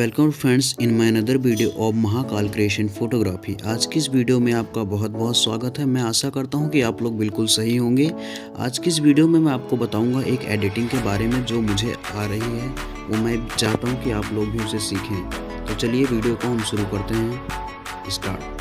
Welcome friends in my another video of Mahakal creation photography. आज की इस वीडियो में आपका बहुत बहुत स्वागत है। मैं आशा करता हूं कि आप लोग बिल्कुल सही होंगे। आज की इस वीडियो में मैं आपको बताऊंगा एक एडिटिंग के बारे में जो मुझे आ रही है, वो मैं चाहता हूं कि आप लोग भी उसे सीखें। तो चलिए वीडियो को हम शुरू करते हैं। स्टार्ट।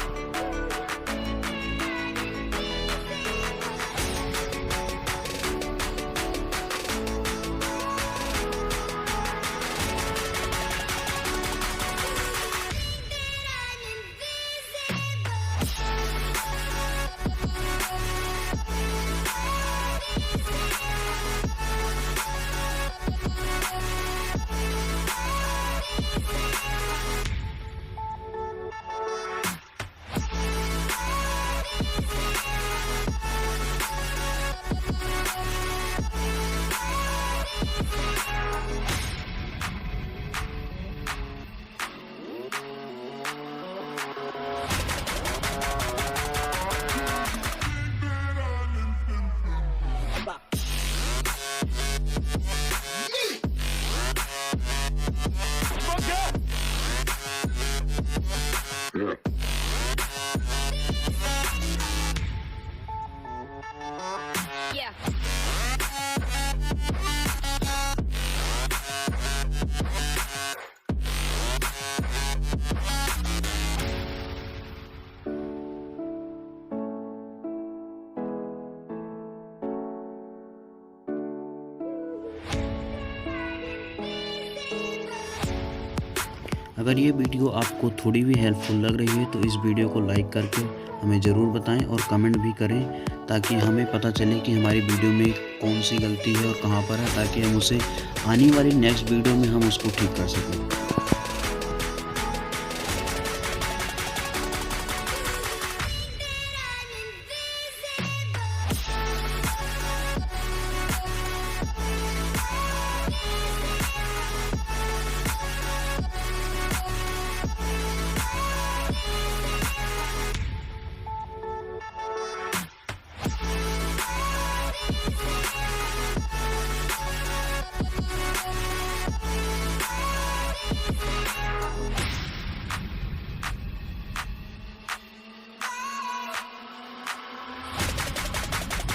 अगर ये वीडियो आपको थोड़ी भी हेल्पफुल लग रही है तो इस वीडियो को लाइक करके हमें ज़रूर बताएं और कमेंट भी करें, ताकि हमें पता चले कि हमारी वीडियो में कौन सी गलती है और कहां पर है, ताकि हम उसे आने वाली नेक्स्ट वीडियो में हम उसको ठीक कर सकें।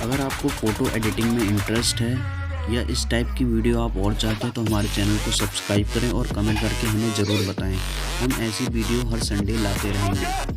अगर आपको फ़ोटो एडिटिंग में इंटरेस्ट है या इस टाइप की वीडियो आप और चाहते हैं तो हमारे चैनल को सब्सक्राइब करें और कमेंट करके हमें ज़रूर बताएं। हम ऐसी वीडियो हर संडे लाते रहेंगे।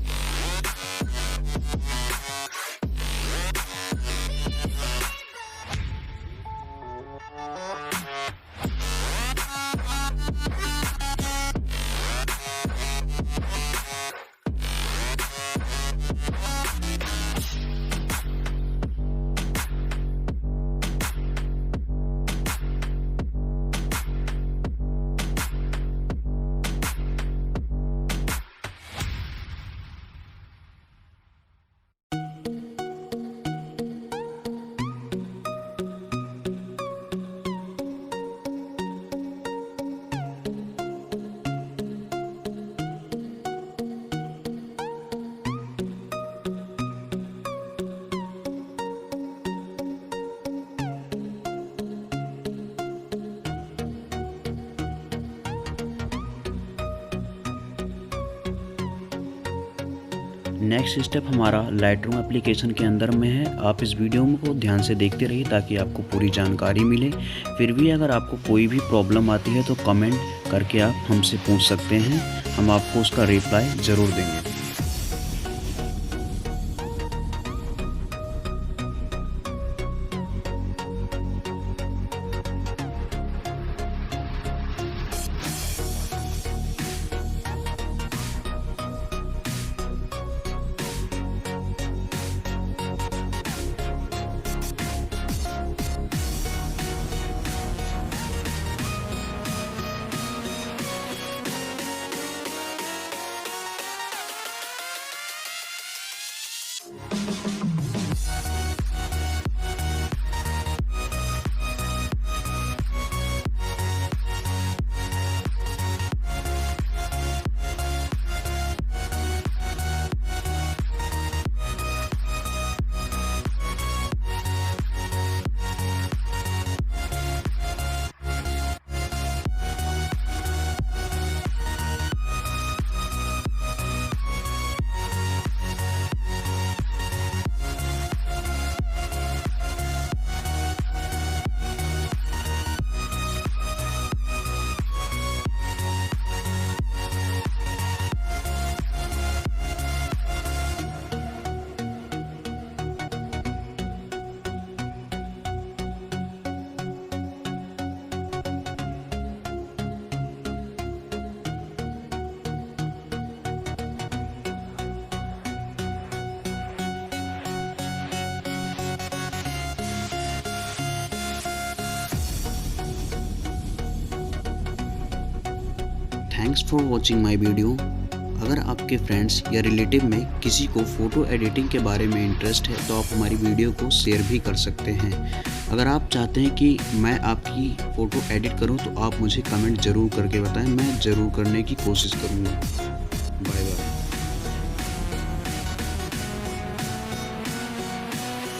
नेक्स्ट स्टेप हमारा लाइटरूम एप्लीकेशन के अंदर में है। आप इस वीडियो को ध्यान से देखते रहिए ताकि आपको पूरी जानकारी मिले। फिर भी अगर आपको कोई भी प्रॉब्लम आती है तो कमेंट करके आप हमसे पूछ सकते हैं, हम आपको उसका रिप्लाई ज़रूर देंगे। Thanks for watching my video. अगर आपके फ्रेंड्स या रिलेटिव में किसी को फ़ोटो एडिटिंग के बारे में इंटरेस्ट है तो आप हमारी वीडियो को शेयर भी कर सकते हैं। अगर आप चाहते हैं कि मैं आपकी फ़ोटो एडिट करूं तो आप मुझे कमेंट ज़रूर करके बताएं, मैं ज़रूर करने की कोशिश करूंगा।